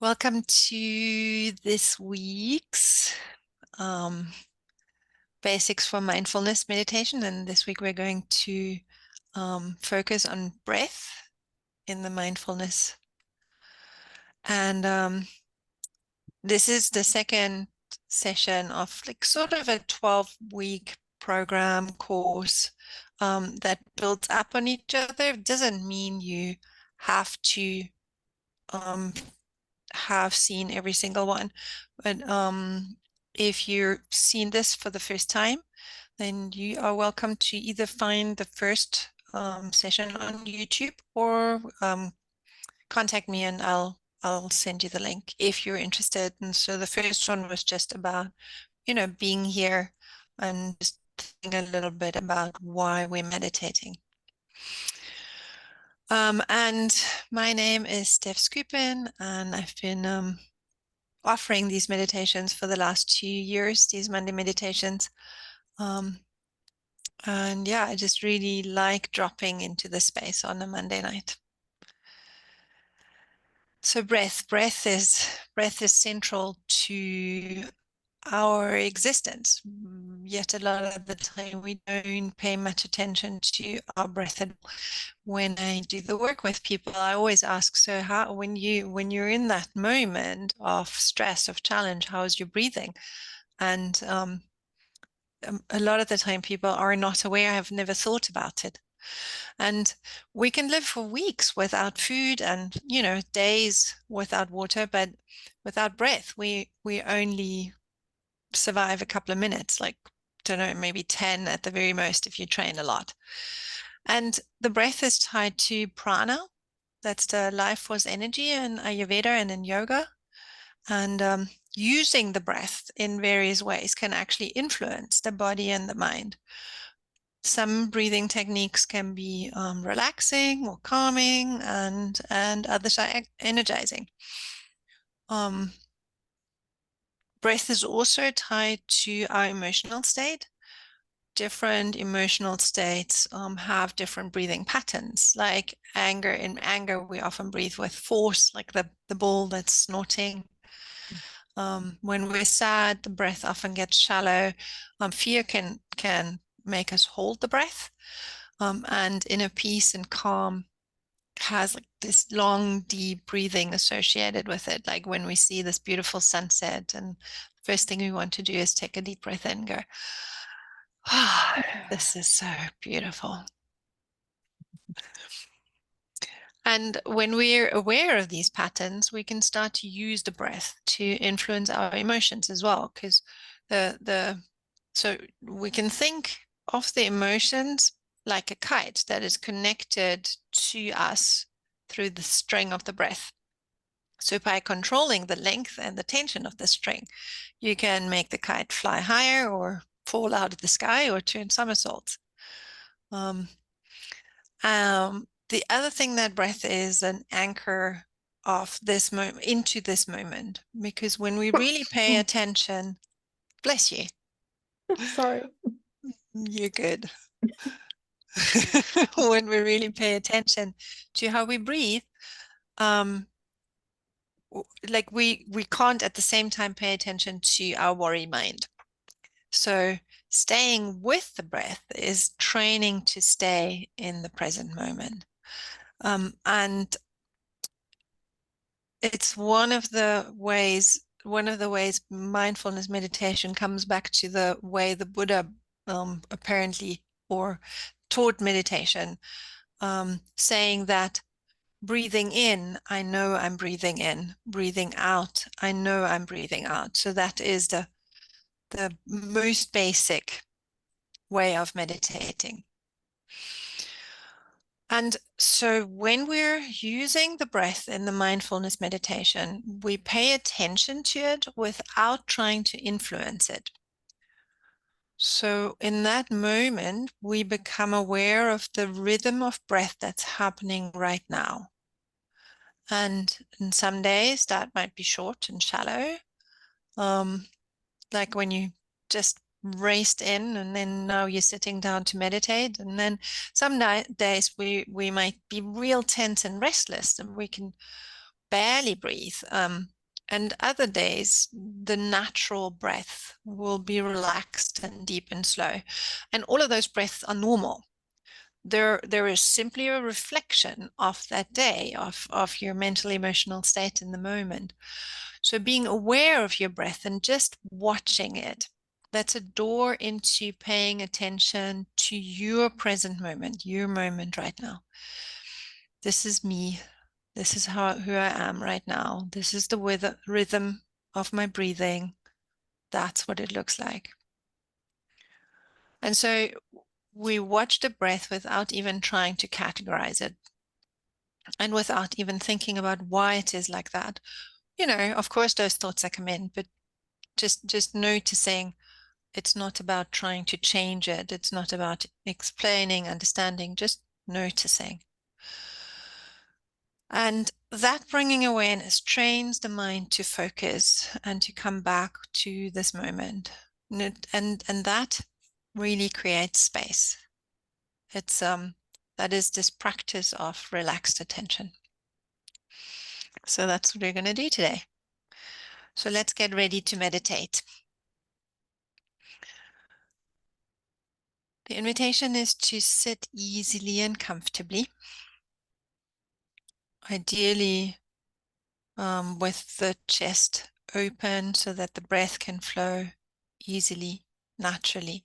Welcome to this week's Basics for Mindfulness meditation. And this week we're going to focus on breath in the mindfulness. And this is the second session of like sort of a 12-week program course that builds up on each other. It doesn't mean you have to have seen every single one. But if you're seeing this for the first time, then you are welcome to either find the first session on YouTube or contact me and I'll send you the link if you're interested. And so the first one was just about, being here and just thinking a little bit about why we're meditating. And my name is Steph Skupin, and I've been offering these meditations for the last 2 years, these Monday meditations. And yeah, I just really like dropping into the space on a Monday night. So breath is central to our existence. Yet a lot of the time we don't pay much attention to our breath. And when I do the work with people, I always ask, so how, when you're in that moment of stress, of challenge, how is your breathing? And a lot of the time people are not aware, have never thought about it. And we can live for weeks without food and, days without water, but without breath, we only survive a couple of minutes, like, don't know, maybe 10 at the very most if you train a lot. And the breath is tied to prana. That's the life force energy in Ayurveda and in yoga. And using the breath in various ways can actually influence the body and the mind. Some breathing techniques can be relaxing or calming, and others are energizing. Breath is also tied to our emotional state. Different emotional states have different breathing patterns. Like anger, in anger, we often breathe with force, like the bull that's snorting. When we're sad, the breath often gets shallow. Fear can make us hold the breath. And inner peace and calm has like this long, deep breathing associated with it. Like when we see this beautiful sunset, and the first thing we want to do is take a deep breath in and go, ah, this is so beautiful. And when we're aware of these patterns, we can start to use the breath to influence our emotions as well. Because so we can think of the emotions like a kite that is connected to us through the string of the breath. So by controlling the length and the tension of the string, you can make the kite fly higher or fall out of the sky or turn somersaults. The other thing that breath is an anchor of this moment into this moment, because when we really pay attention, bless you, Sorry. you're good. When we really pay attention to how we breathe, like we can't at the same time pay attention to our worry mind. So staying with the breath is training to stay in the present moment. And it's one of the ways mindfulness meditation comes back to the way the Buddha apparently or taught meditation, saying that breathing in, I know I'm breathing in, breathing out, I know I'm breathing out. So that is the most basic way of meditating. And so when we're using the breath in the mindfulness meditation, we pay attention to it without trying to influence it. So in that moment, we become aware of the rhythm of breath that's happening right now. And in some days that might be short and shallow, like when you just raced in and then now you're sitting down to meditate. And then some days we might be real tense and restless, and we can barely breathe. And other days, the natural breath will be relaxed and deep and slow. And all of those breaths are normal. There is simply a reflection of that day, of your mental, emotional state in the moment. So being aware of your breath and just watching it, that's a door into paying attention to your present moment, your moment right now. This is me. This is who I am right now. This is the rhythm of my breathing. That's what it looks like. And so we watch the breath without even trying to categorize it and without even thinking about why it is like that. Of course, those thoughts that come in, but just noticing it's not about trying to change it. It's not about explaining, understanding, just noticing. And that bringing awareness trains the mind to focus and to come back to this moment. And that really creates space. It's that is this practice of relaxed attention. So that's what we're going to do today. So let's get ready to meditate. The invitation is to sit easily and comfortably, ideally with the chest open so that the breath can flow easily, naturally.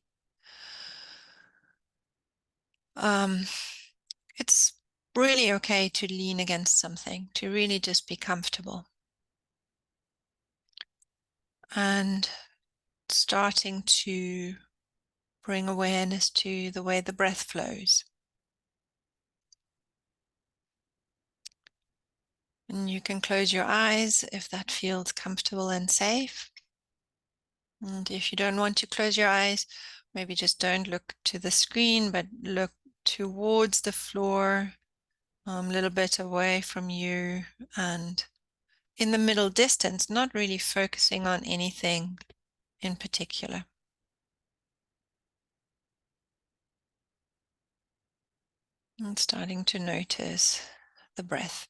It's really okay to lean against something, to really just be comfortable. And starting to bring awareness to the way the breath flows. And you can close your eyes if that feels comfortable and safe. And if you don't want to close your eyes, maybe just don't look to the screen, but look towards the floor, a little bit away from you and in the middle distance, not really focusing on anything in particular. And starting to notice the breath.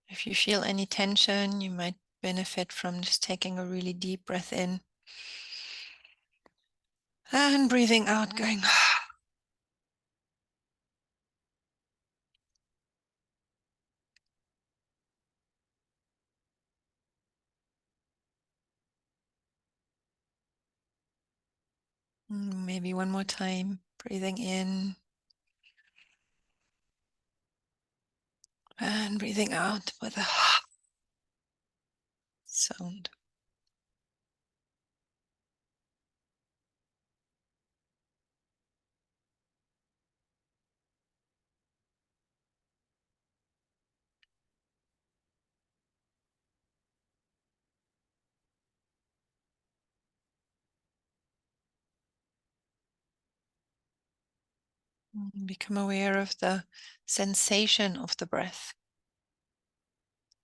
If you feel any tension, you might benefit from just taking a really deep breath in and breathing out, going. Maybe one more time, breathing in and breathing out with a sound. Become aware of the sensation of the breath,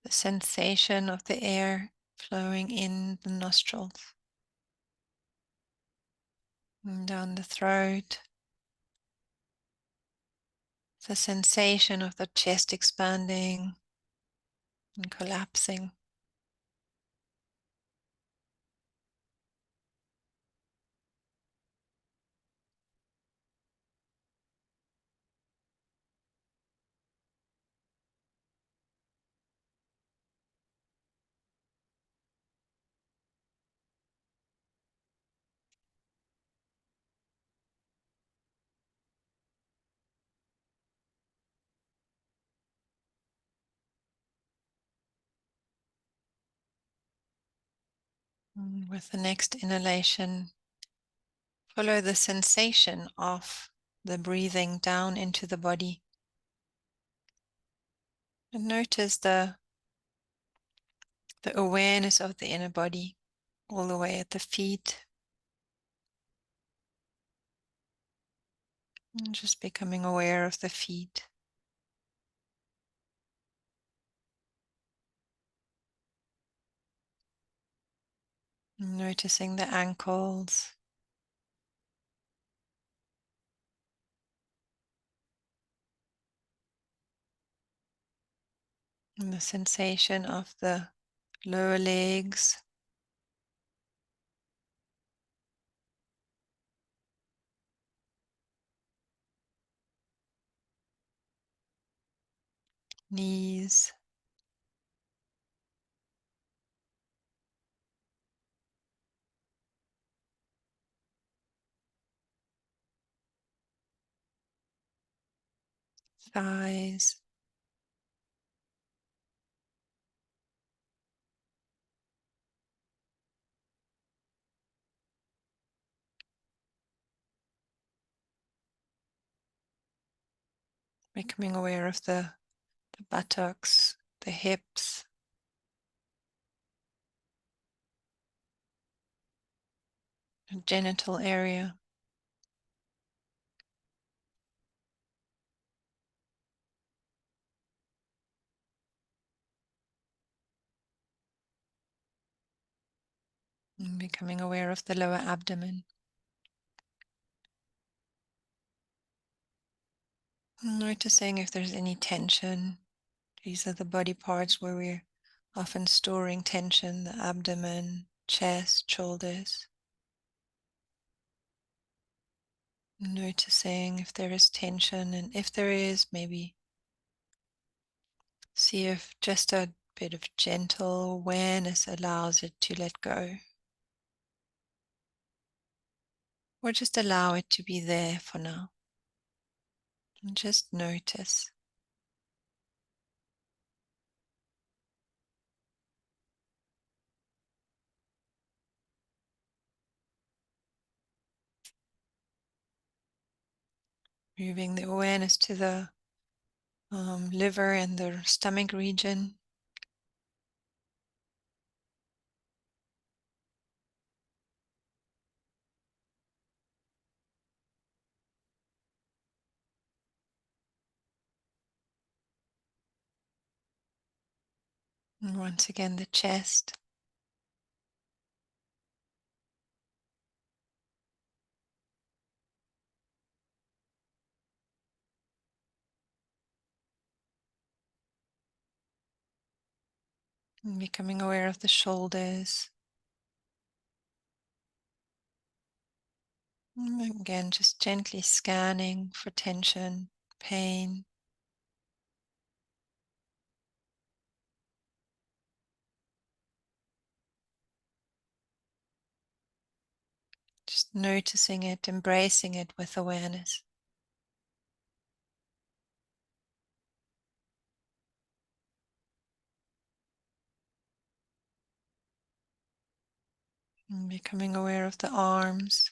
the sensation of the air flowing in the nostrils and down the throat, the sensation of the chest expanding and collapsing. With the next inhalation, follow the sensation of the breathing down into the body. And notice the awareness of the inner body all the way at the feet. And just becoming aware of the feet. Noticing the ankles, and the sensation of the lower legs, knees, thighs, becoming aware of the buttocks, the hips, the genital area. And becoming aware of the lower abdomen. Noticing if there's any tension. These are the body parts where we're often storing tension, the abdomen, chest, shoulders. Noticing if there is tension, and if there is, maybe see if just a bit of gentle awareness allows it to let go. Or just allow it to be there for now. And just notice. Moving the awareness to the liver and the stomach region. And once again, the chest. And becoming aware of the shoulders. And again, just gently scanning for tension, pain. Just noticing it, embracing it with awareness. And becoming aware of the arms.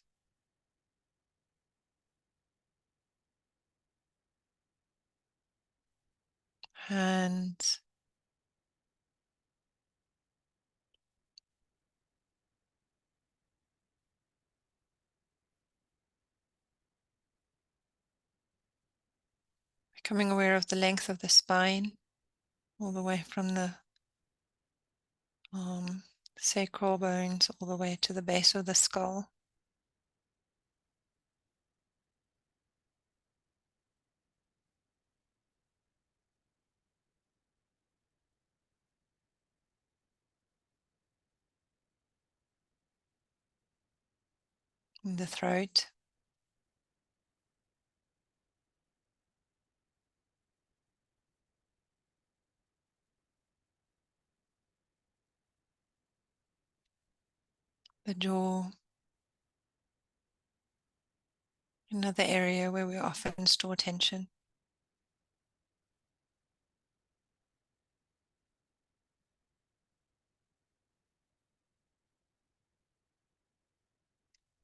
Hands. Becoming aware of the length of the spine, all the way from the um, sacral bones all the way to the base of the skull. And the throat. The jaw. Another area where we often store tension.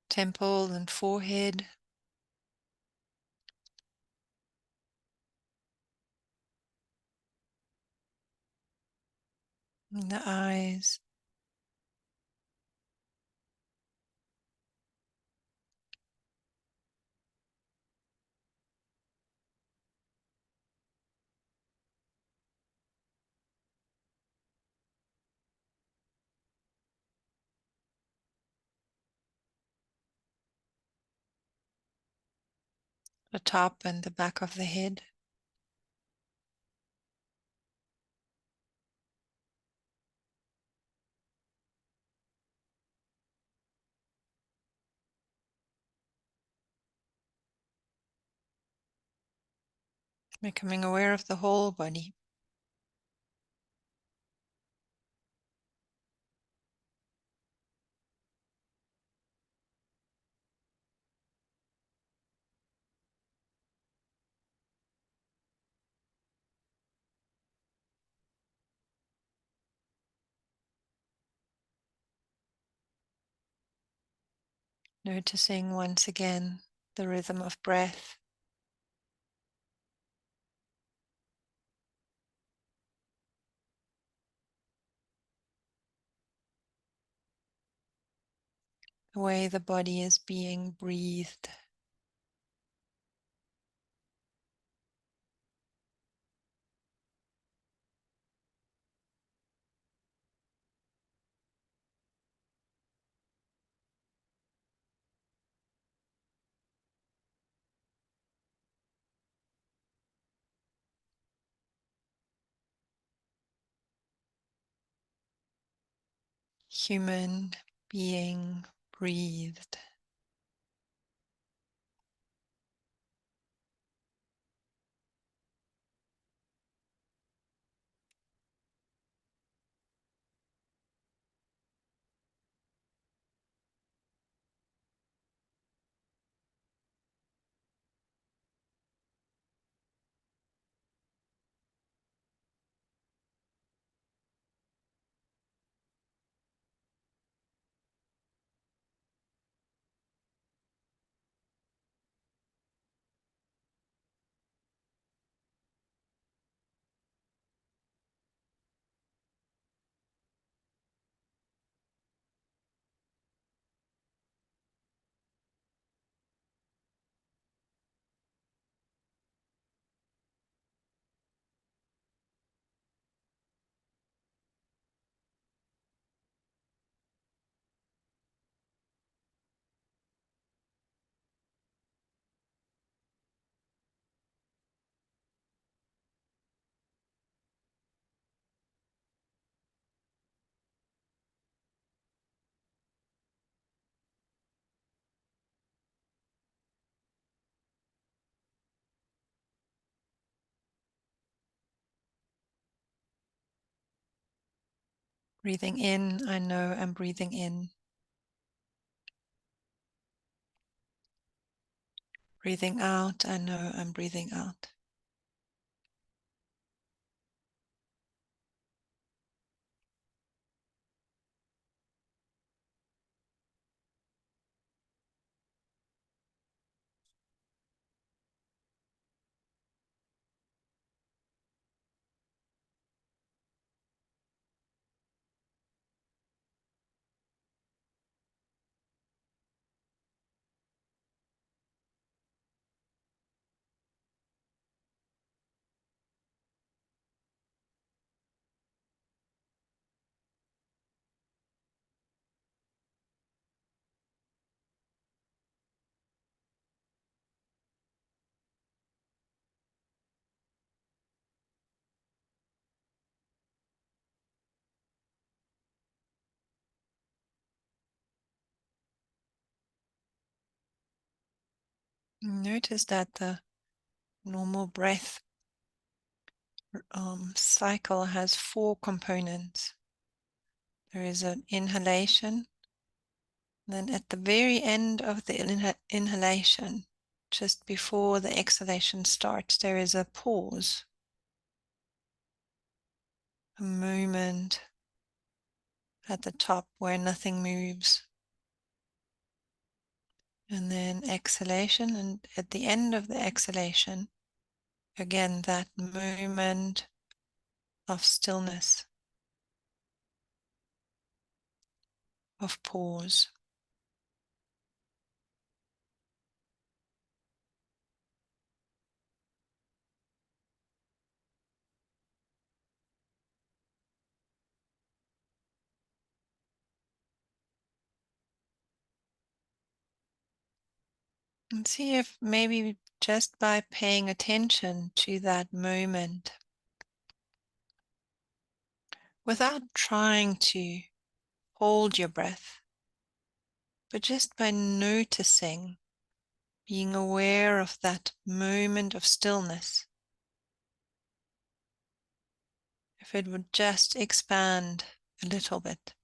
Temple and forehead. And the eyes. the top and the back of the head. Becoming aware of the whole body. Noticing once again the rhythm of breath. The way the body is being breathed. Human being breathed. Breathing in, I know I'm breathing in. Breathing out, I know I'm breathing out. Notice that the normal breath cycle has 4 components. There is an inhalation, then at the very end of the inhalation, just before the exhalation starts, there is a pause, a moment at the top where nothing moves. And then exhalation, and at the end of the exhalation, again, that moment of stillness, of pause. And see if maybe just by paying attention to that moment, without trying to hold your breath, but just by noticing, being aware of that moment of stillness, if it would just expand a little bit.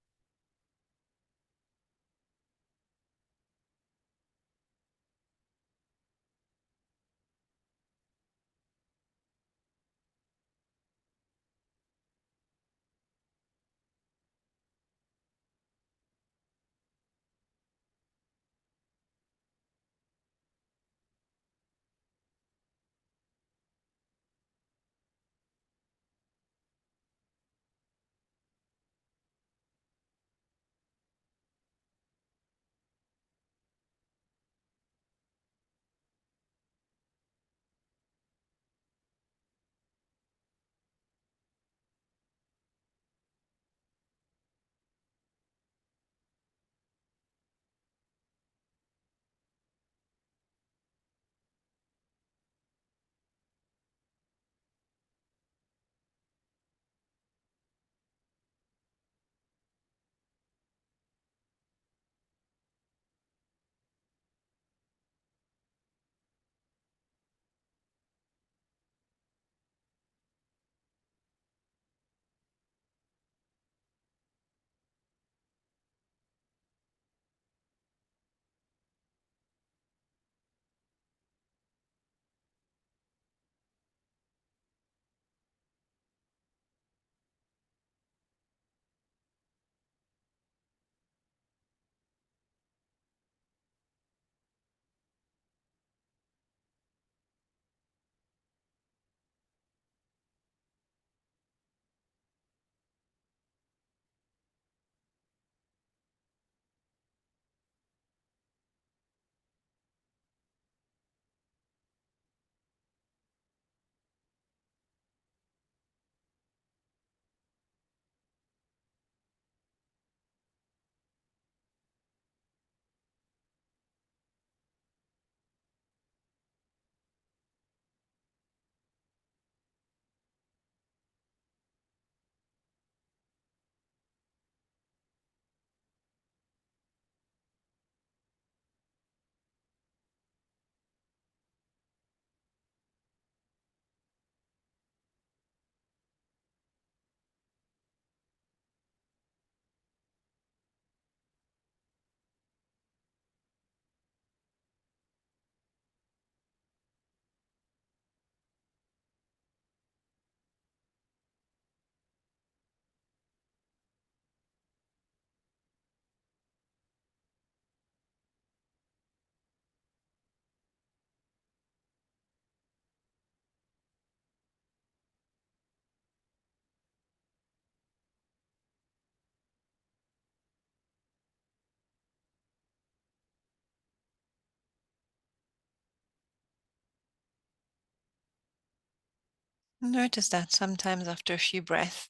Notice that sometimes after a few breaths,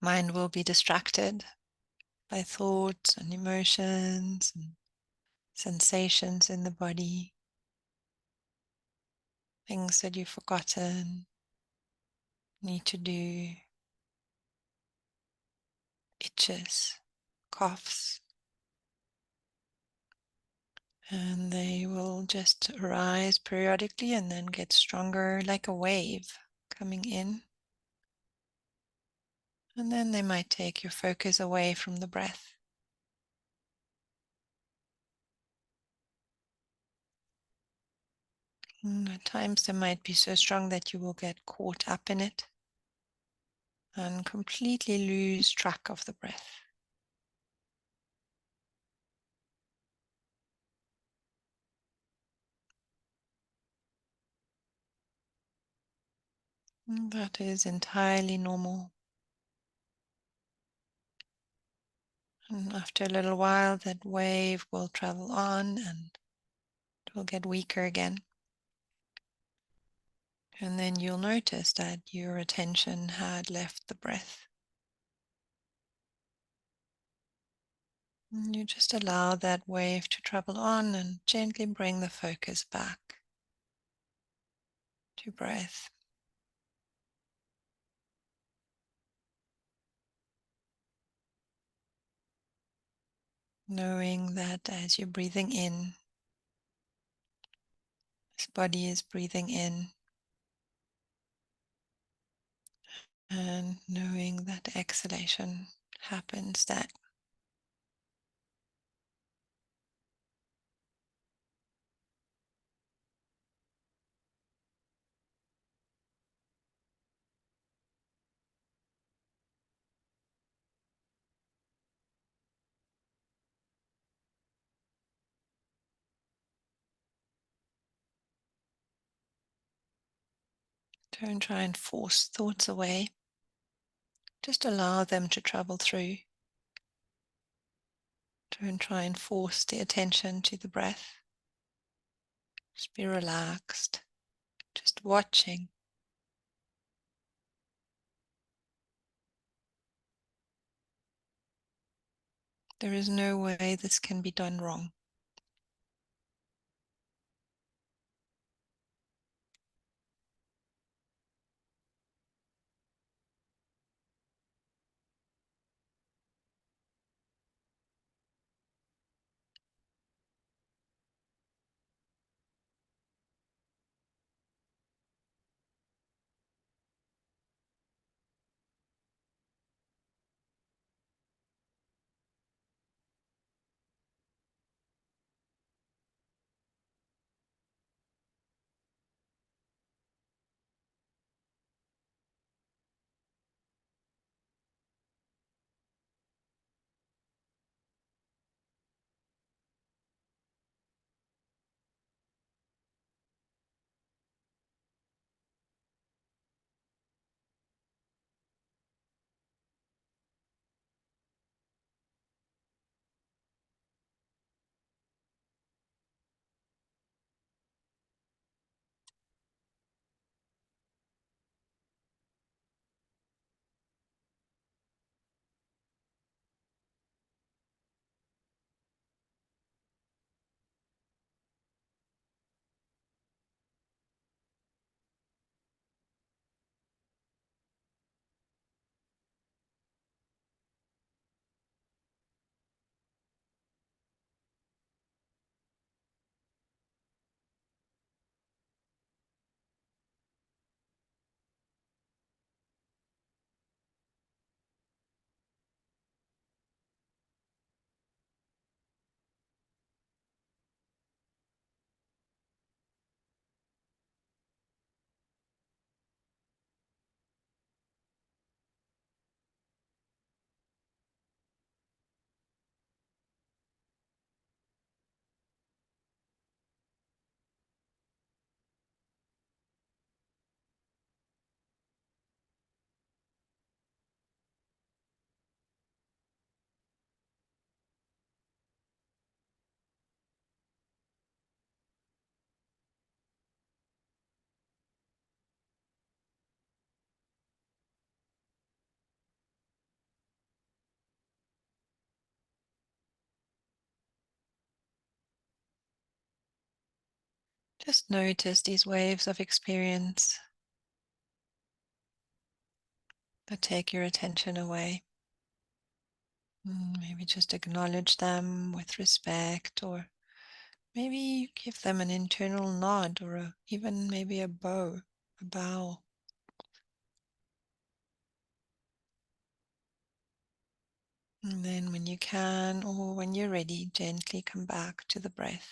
mind will be distracted by thoughts and emotions and sensations in the body, things that you've forgotten, need to do, itches, coughs, and they will just arise periodically and then get stronger like a wave coming in. And then they might take your focus away from the breath. And at times they might be so strong that you will get caught up in it and completely lose track of the breath. And that is entirely normal. And after a little while, that wave will travel on and it will get weaker again. And then you'll notice that your attention had left the breath. And you just allow that wave to travel on and gently bring the focus back to breath. Knowing that as you're breathing in, this body is breathing in, and knowing that exhalation happens, that don't try and force thoughts away. Just allow them to travel through. Don't try and force the attention to the breath. Just be relaxed, just watching. There is no way this can be done wrong. Just notice these waves of experience that take your attention away. Maybe just acknowledge them with respect, or maybe give them an internal nod, or even maybe a bow. And then when you can, or when you're ready, gently come back to the breath.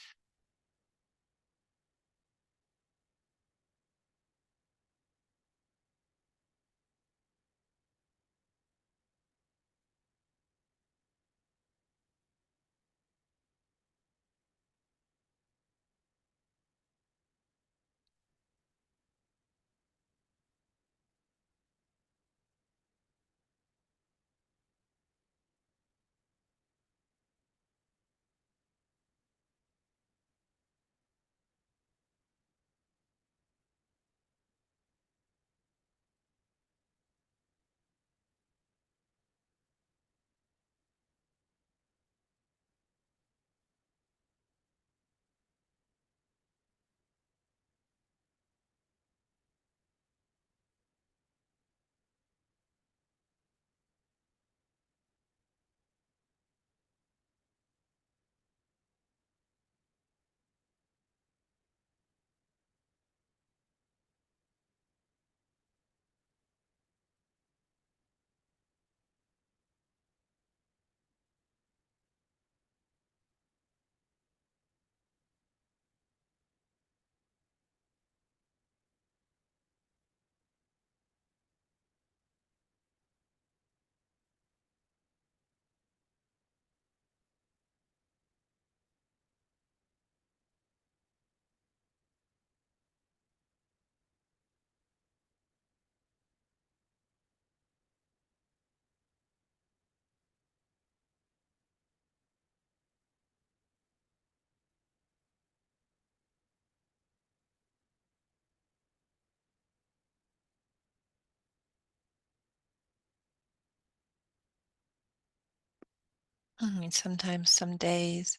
I mean, sometimes, some days,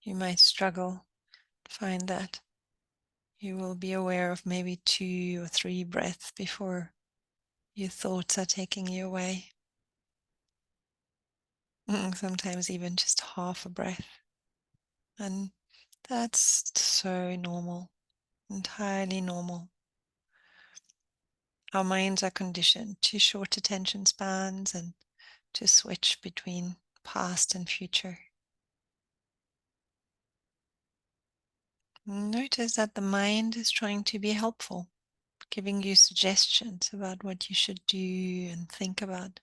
you might struggle to find that. You will be aware of maybe 2 or 3 breaths before your thoughts are taking you away. Sometimes even just half a breath. And that's so normal, entirely normal. Our minds are conditioned to short attention spans and to switch between past and future. Notice that the mind is trying to be helpful, giving you suggestions about what you should do and think about.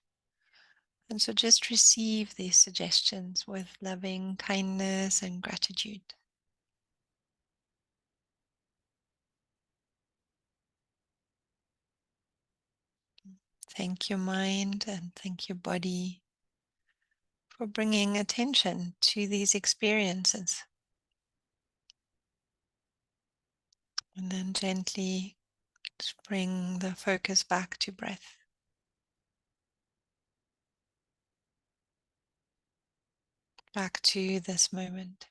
And so just receive these suggestions with loving kindness and gratitude. Thank your mind and thank your body for bringing attention to these experiences. And then gently just bring the focus back to breath, back to this moment.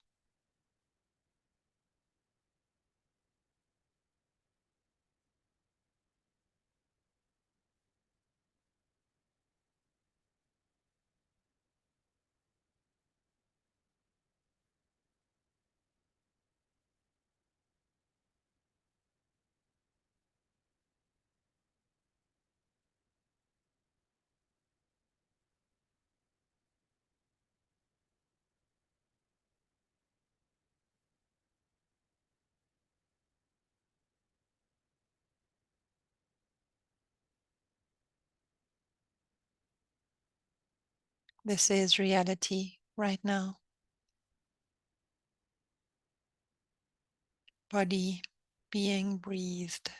This is reality right now. Body being breathed.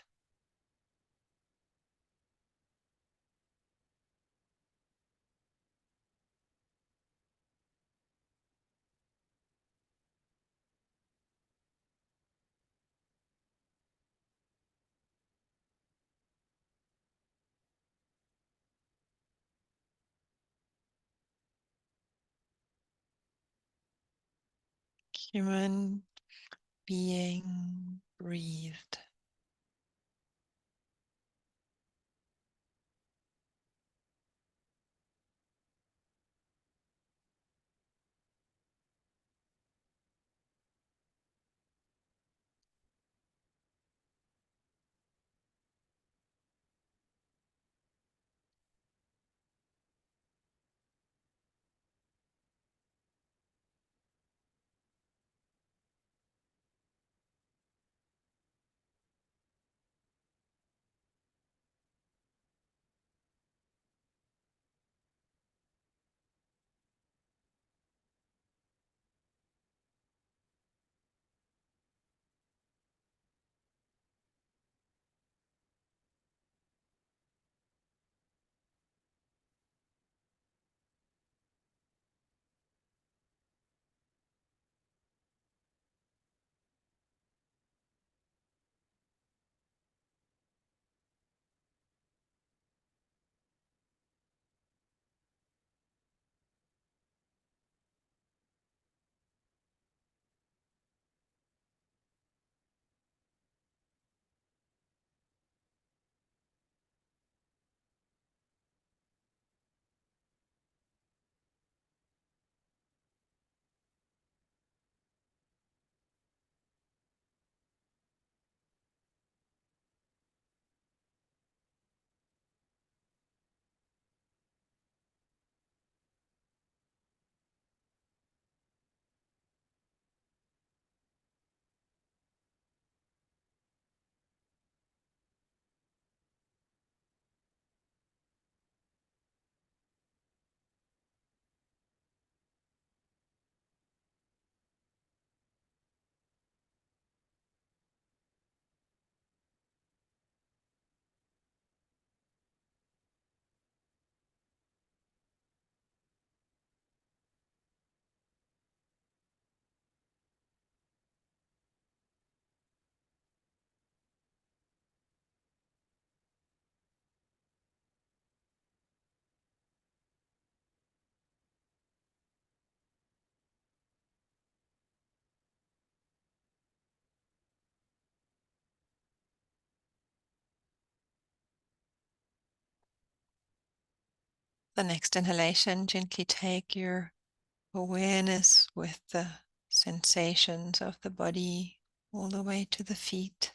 Human being breathed. the next inhalation, gently take your awareness with the sensations of the body all the way to the feet.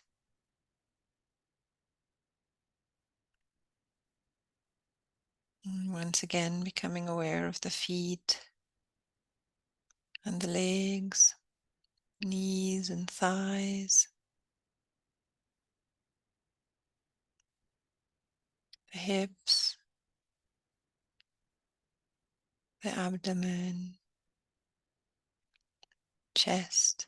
And once again, becoming aware of the feet and the legs, knees and thighs, the hips, the abdomen, chest,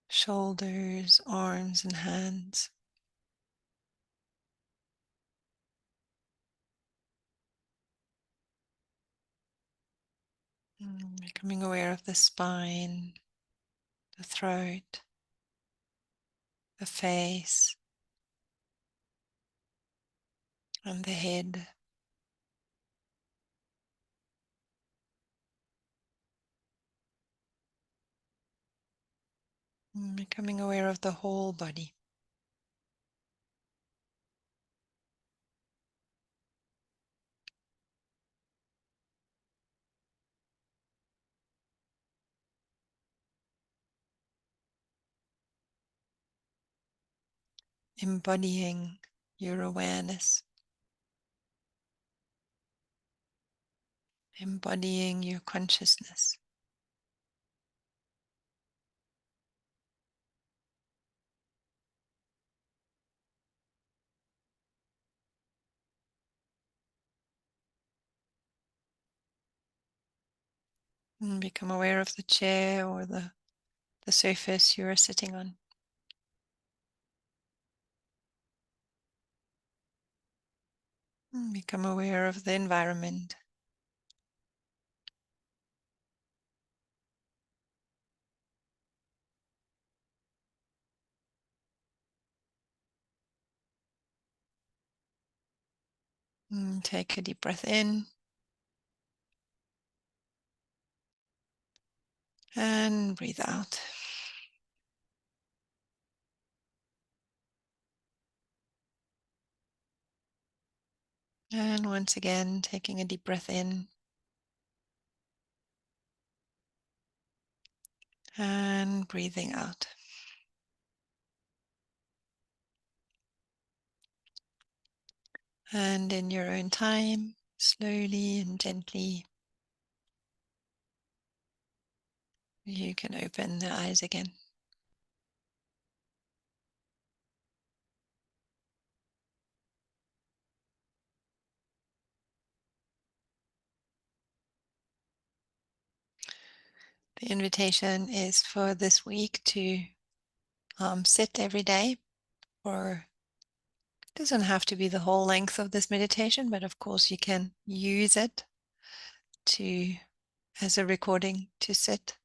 shoulders, arms and hands. Becoming aware of the spine, the throat, the face, and the head. Becoming aware of the whole body. Embodying your awareness, embodying your consciousness. And become aware of the chair or the surface you are sitting on. And become aware of the environment. And take a deep breath in and breathe out. And once again, taking a deep breath in and breathing out. And in your own time, slowly and gently, you can open the eyes again. The invitation is for this week to sit every day, or it doesn't have to be the whole length of this meditation, but of course you can use it to as a recording to sit.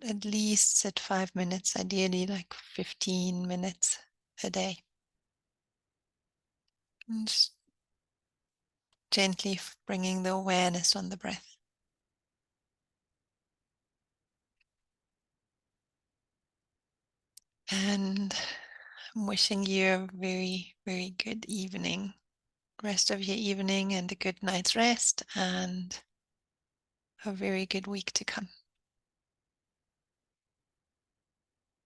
At least sit 5 minutes, ideally like 15 minutes a day. And just gently bringing the awareness on the breath. And I'm wishing you a very, very good evening, rest of your evening, and a good night's rest, and a very good week to come.